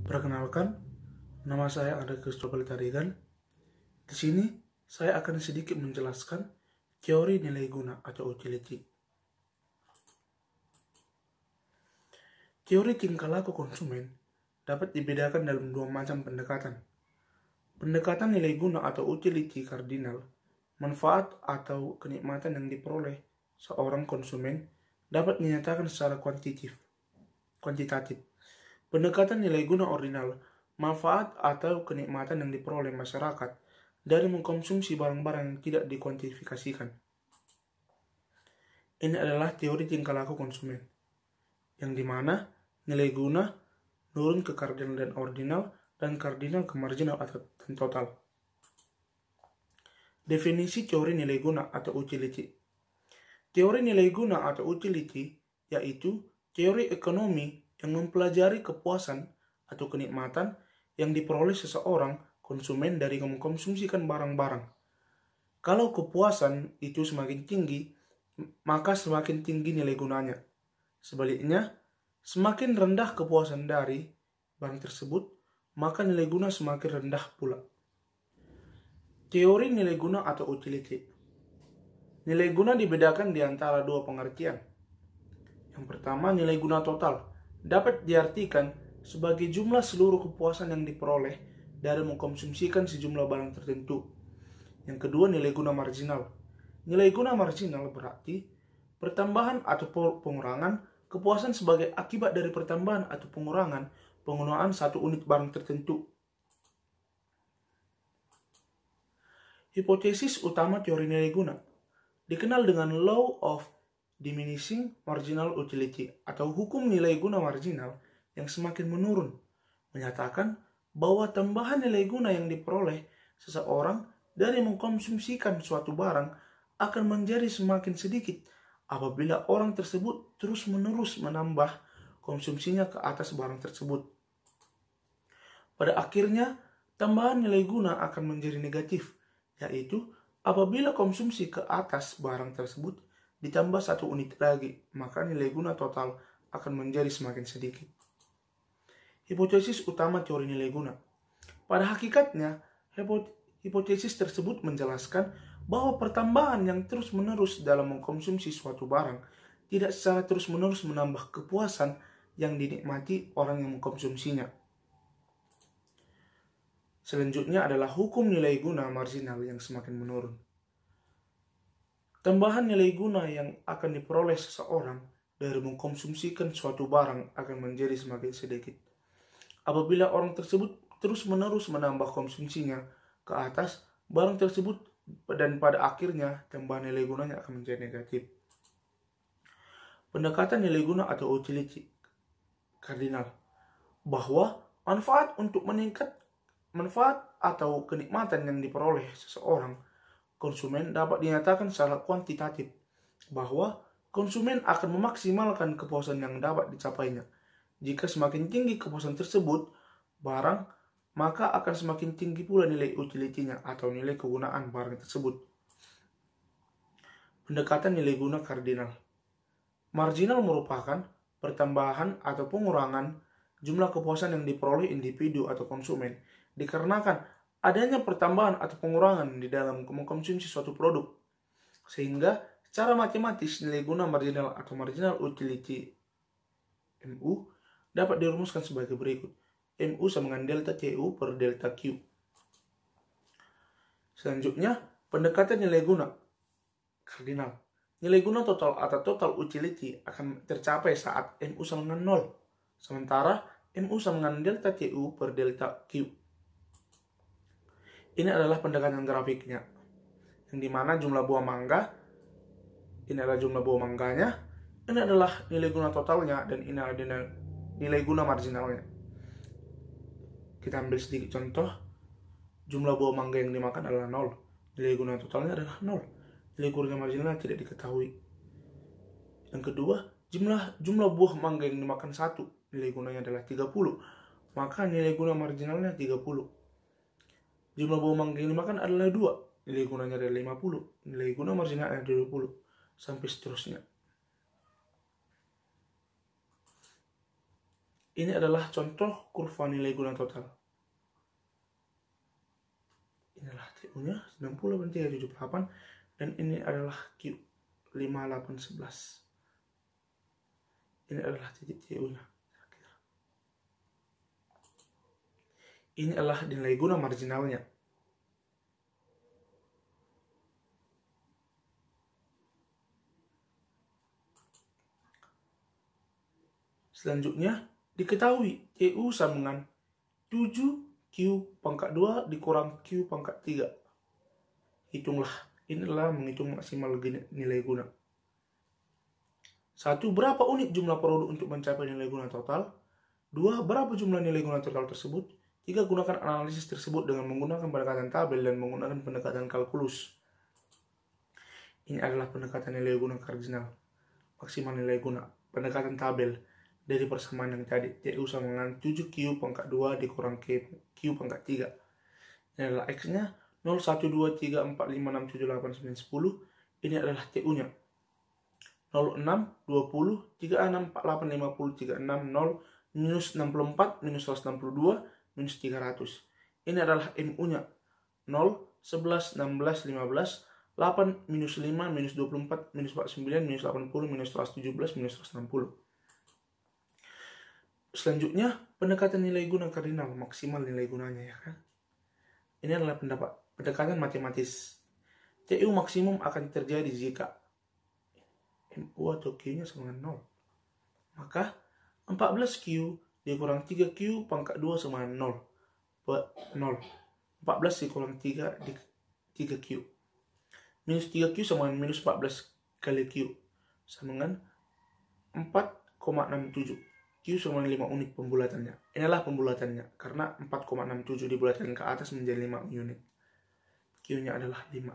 Perkenalkan, nama saya Andre Christopher Tarigan. Di sini, saya akan sedikit menjelaskan teori nilai guna atau utility. Teori tingkah laku konsumen dapat dibedakan dalam dua macam pendekatan. Pendekatan nilai guna atau utility kardinal, manfaat atau kenikmatan yang diperoleh seorang konsumen dapat dinyatakan secara kuantitatif. Pendekatan nilai guna ordinal, manfaat atau kenikmatan yang diperoleh masyarakat dari mengkonsumsi barang-barang yang tidak dikuantifikasikan. Ini adalah teori tingkah laku konsumen, yang dimana nilai guna turun ke kardinal dan ordinal, dan kardinal ke marginal atau total. Definisi teori nilai guna atau utility. Teori nilai guna atau utility yaitu teori ekonomi yang mempelajari kepuasan atau kenikmatan yang diperoleh seseorang konsumen dari mengkonsumsikan barang-barang. Kalau kepuasan itu semakin tinggi, maka semakin tinggi nilai gunanya. Sebaliknya, semakin rendah kepuasan dari barang tersebut, maka nilai guna semakin rendah pula. Teori nilai guna atau utility. Nilai guna dibedakan di antara dua pengertian. Yang pertama, nilai guna total dapat diartikan sebagai jumlah seluruh kepuasan yang diperoleh dari mengkonsumsikan sejumlah barang tertentu. Yang kedua, nilai guna marginal. Nilai guna marginal berarti pertambahan atau pengurangan kepuasan sebagai akibat dari pertambahan atau pengurangan penggunaan satu unit barang tertentu. Hipotesis utama teori nilai guna dikenal dengan Law of Diminishing Marginal Utility atau hukum nilai guna marginal yang semakin menurun, menyatakan bahwa tambahan nilai guna yang diperoleh seseorang dari mengkonsumsikan suatu barang akan menjadi semakin sedikit apabila orang tersebut terus-menerus menambah konsumsinya ke atas barang tersebut. Pada akhirnya, tambahan nilai guna akan menjadi negatif, yaitu apabila konsumsi ke atas barang tersebut ditambah satu unit lagi, maka nilai guna total akan menjadi semakin sedikit. Hipotesis utama teori nilai guna. Pada hakikatnya, hipotesis tersebut menjelaskan bahwa pertambahan yang terus-menerus dalam mengkonsumsi suatu barang tidak secara terus-menerus menambah kepuasan yang dinikmati orang yang mengkonsumsinya. Selanjutnya adalah hukum nilai guna marginal yang semakin menurun. Tambahan nilai guna yang akan diperoleh seseorang dari mengkonsumsikan suatu barang akan menjadi semakin sedikit apabila orang tersebut terus-menerus menambah konsumsinya ke atas barang tersebut, dan pada akhirnya tambahan nilai gunanya akan menjadi negatif. Pendekatan nilai guna atau utility kardinal, bahwa manfaat atau kenikmatan yang diperoleh seseorang konsumen dapat dinyatakan secara kuantitatif, bahwa konsumen akan memaksimalkan kepuasan yang dapat dicapainya. Jika semakin tinggi kepuasan tersebut barang, maka akan semakin tinggi pula nilai utility-nya atau nilai kegunaan barang tersebut. Pendekatan nilai guna kardinal. Marginal merupakan pertambahan atau pengurangan jumlah kepuasan yang diperoleh individu atau konsumen dikarenakan adanya pertambahan atau pengurangan di dalam mengkonsumsi suatu produk, sehingga secara matematis nilai guna marginal atau marginal utility MU dapat dirumuskan sebagai berikut. MU sama dengan delta TU per delta Q. Selanjutnya, pendekatan nilai guna kardinal. Nilai guna total atau total utility akan tercapai saat MU sama dengan 0. Sementara MU sama dengan delta TU per delta Q. Ini adalah pendekatan grafiknya, yang dimana jumlah buah mangga, ini adalah jumlah buah mangganya, ini adalah nilai guna totalnya, dan ini adalah nilai guna marginalnya. Kita ambil sedikit contoh, jumlah buah mangga yang dimakan adalah 0, nilai guna totalnya adalah 0, nilai guna marginalnya tidak diketahui. Yang kedua, jumlah buah mangga yang dimakan 1, nilai gunanya adalah 30, maka nilai guna marginalnya 30. Jumlah buah mangga yang dimakan adalah 2, nilai gunanya adalah 50, nilai guna marginalnya adalah 20, sampai seterusnya. Ini adalah contoh kurva nilai guna total. Inilah TU-nya 90,378 dan ini adalah Q 5811. Ini adalah titik TU-nya. Ini adalah nilai guna marginalnya. Selanjutnya, diketahui TU sama dengan 7Q pangkat 2 dikurang Q pangkat 3. Hitunglah. Inilah menghitung maksimal nilai guna. 1. Berapa unit jumlah produk untuk mencapai nilai guna total? 2. Berapa jumlah nilai guna total tersebut? 3. Gunakan analisis tersebut dengan menggunakan pendekatan tabel dan menggunakan pendekatan kalkulus. Ini adalah pendekatan nilai guna kardinal, maksimal nilai guna, pendekatan tabel dari persamaan yang tadi. TU sama dengan 7Q pangkat 2 dikurang Q pangkat 3. Ini adalah X-nya 0, 1, 2, 3, 4, 5, 6, 7, 8, 9, 10. Ini adalah TU-nya 0, 6, 20, 36, 48, 50, 36, 0, minus 64, minus 162, minus 300. Ini adalah MU-nya 0, 11, 16, 15, 8, minus 5, minus 24, minus 49, minus 80, minus 117, minus 160. Selanjutnya, pendekatan nilai guna kardinal, maksimal nilai gunanya, ya kan? Ini adalah pendekatan matematis. TU maksimum akan terjadi jika MU atau Q-nya sama dengan 0. Maka 14Q dikurang 3Q pangkat 2 sama dengan 0. 14 dikurang 3 di 3Q. Minus 3Q sama dengan minus 14 kali Q. Sama dengan 4,67. Q sama dengan 5 unit pembulatannya. Inilah pembulatannya. Karena 4,67 dibulatkan ke atas menjadi 5 unit. Q-nya adalah 5.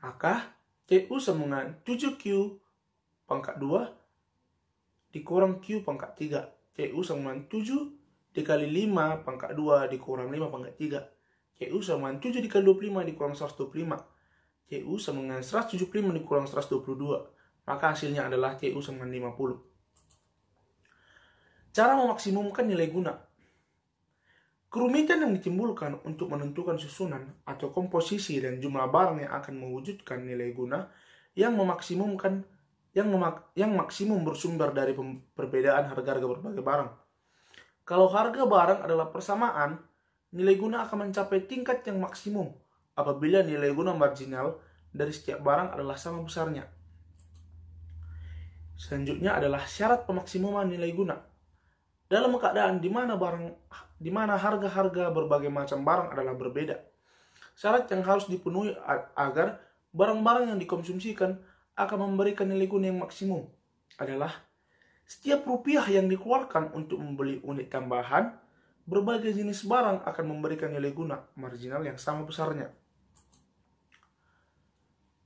Maka TU sama dengan 7Q pangkat 2 dikurang Q pangkat 3. TU sama dengan 7 dikali 5 pangkat 2 dikurang 5 pangkat 3. TU sama dengan 7 dikali 25 dikurang 125. TU sama dengan 175 dikurang 122. Maka hasilnya adalah TU sama dengan 50. Cara memaksimumkan nilai guna. Kerumitan yang ditimbulkan untuk menentukan susunan atau komposisi dan jumlah barang yang akan mewujudkan nilai guna yang maksimum bersumber dari perbedaan harga-harga berbagai barang. Kalau harga barang adalah persamaan, nilai guna akan mencapai tingkat yang maksimum apabila nilai guna marginal dari setiap barang adalah sama besarnya. Selanjutnya adalah syarat pemaksimuman nilai guna. Dalam keadaan di mana harga-harga berbagai macam barang adalah berbeda, syarat yang harus dipenuhi agar barang-barang yang dikonsumsikan akan memberikan nilai guna yang maksimum adalah setiap rupiah yang dikeluarkan untuk membeli unit tambahan, berbagai jenis barang akan memberikan nilai guna marginal yang sama besarnya.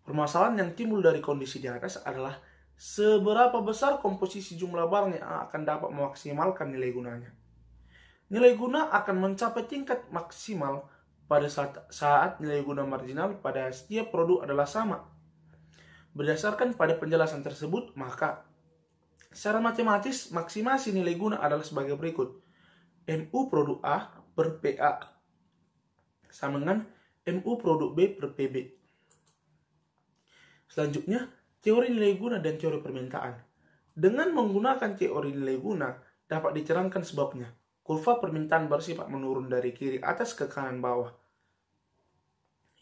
Permasalahan yang timbul dari kondisi di atas adalah seberapa besar komposisi jumlah barang yang akan dapat memaksimalkan nilai gunanya. Nilai guna akan mencapai tingkat maksimal pada saat nilai guna marginal pada setiap produk adalah sama. Berdasarkan pada penjelasan tersebut, maka secara matematis maksimasi nilai guna adalah sebagai berikut. MU produk A per PA sama dengan MU produk B per PB. Selanjutnya, teori nilai guna dan teori permintaan. Dengan menggunakan teori nilai guna, dapat diterangkan sebabnya. Kurva permintaan bersifat menurun dari kiri atas ke kanan bawah,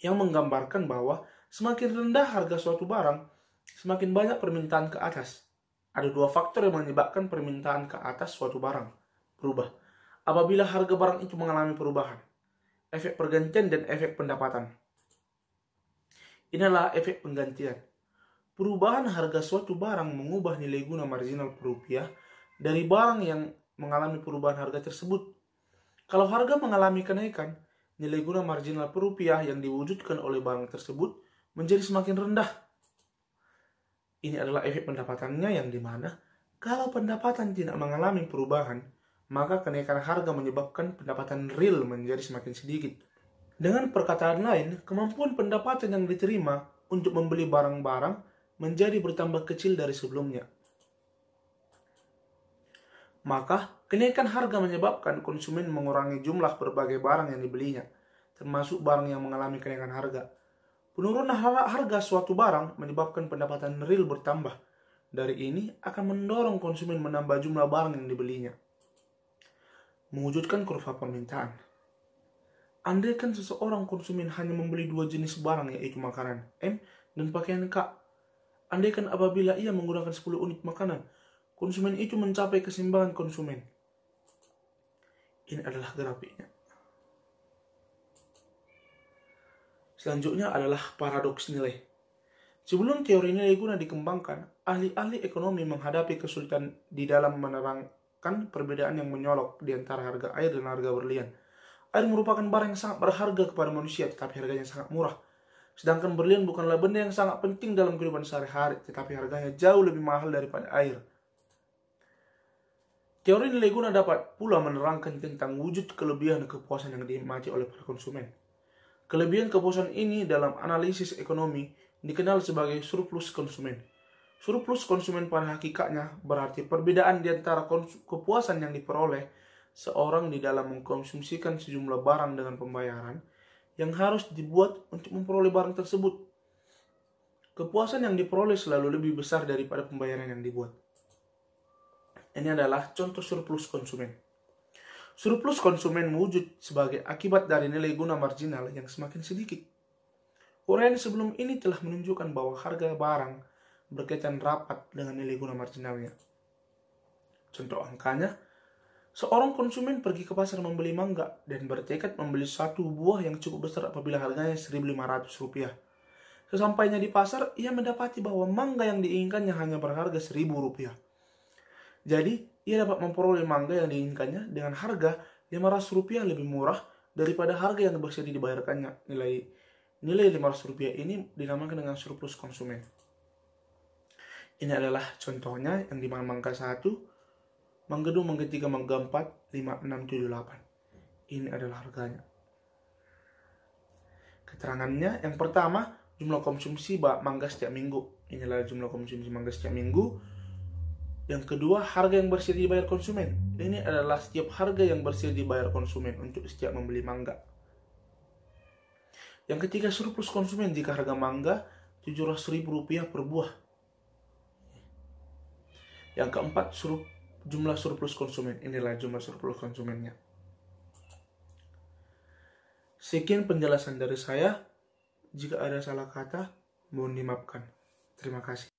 yang menggambarkan bahwa semakin rendah harga suatu barang, semakin banyak permintaan ke atas. Ada dua faktor yang menyebabkan permintaan ke atas suatu barang berubah. Apabila harga barang itu mengalami perubahan, efek pergantian dan efek pendapatan. Inilah efek penggantian. Perubahan harga suatu barang mengubah nilai guna marginal per rupiah dari barang yang mengalami perubahan harga tersebut. Kalau harga mengalami kenaikan, nilai guna marginal per rupiah yang diwujudkan oleh barang tersebut menjadi semakin rendah. Ini adalah efek pendapatannya yang dimana kalau pendapatan tidak mengalami perubahan, maka kenaikan harga menyebabkan pendapatan real menjadi semakin sedikit. Dengan perkataan lain, kemampuan pendapatan yang diterima untuk membeli barang-barang menjadi bertambah kecil dari sebelumnya. Maka, kenaikan harga menyebabkan konsumen mengurangi jumlah berbagai barang yang dibelinya, termasuk barang yang mengalami kenaikan harga. Penurunan harga suatu barang menyebabkan pendapatan real bertambah. Dari ini akan mendorong konsumen menambah jumlah barang yang dibelinya. Mewujudkan kurva permintaan. Andaikan seseorang konsumen hanya membeli 2 jenis barang, yaitu makanan M dan pakaian K. Andaikan apabila ia menggunakan 10 unit makanan, konsumen itu mencapai keseimbangan konsumen. Ini adalah grafiknya. Selanjutnya adalah paradoks nilai. Sebelum teori nilai guna dikembangkan, ahli-ahli ekonomi menghadapi kesulitan di dalam menerangkan perbedaan yang menyolok di antara harga air dan harga berlian. Air merupakan barang yang sangat berharga kepada manusia, tetapi harganya sangat murah. Sedangkan berlian bukanlah benda yang sangat penting dalam kehidupan sehari-hari, tetapi harganya jauh lebih mahal daripada air. Teori nilai guna dapat pula menerangkan tentang wujud kelebihan dan kepuasan yang dinikmati oleh para konsumen. Kelebihan kepuasan ini dalam analisis ekonomi dikenal sebagai surplus konsumen. Surplus konsumen pada hakikatnya berarti perbedaan di antara kepuasan yang diperoleh seorang di dalam mengkonsumsikan sejumlah barang dengan pembayaran yang harus dibuat untuk memperoleh barang tersebut. Kepuasan yang diperoleh selalu lebih besar daripada pembayaran yang dibuat. Ini adalah contoh surplus konsumen. Surplus konsumen wujud sebagai akibat dari nilai guna marginal yang semakin sedikit. Uraian sebelum ini telah menunjukkan bahwa harga barang berkaitan rapat dengan nilai guna marginalnya. Contoh angkanya, seorang konsumen pergi ke pasar membeli mangga dan bertekad membeli satu buah yang cukup besar apabila harganya Rp1.500. Sesampainya di pasar, ia mendapati bahwa mangga yang diinginkannya hanya berharga Rp1.000. Jadi, ia dapat memperoleh mangga yang diinginkannya dengan harga Rp500 lebih murah daripada harga yang bersedia dibayarkannya. Nilai Rp500 ini dinamakan dengan surplus konsumen. Ini adalah contohnya yang di mana mangga 1, mangga 2, mangga 3, mangga 4, 5, 6, 7, 8. Ini adalah harganya. Keterangannya, yang pertama, jumlah konsumsi mangga setiap minggu. Ini adalah jumlah konsumsi mangga setiap minggu. Yang kedua, harga yang bersedia dibayar konsumen. Ini adalah setiap harga yang bersedia dibayar konsumen untuk setiap membeli mangga. Yang ketiga, surplus konsumen jika harga mangga Rp700.000 per buah. Yang keempat, jumlah surplus konsumen. Inilah jumlah surplus konsumennya. Sekian penjelasan dari saya. Jika ada salah kata, mohon dimaafkan. Terima kasih.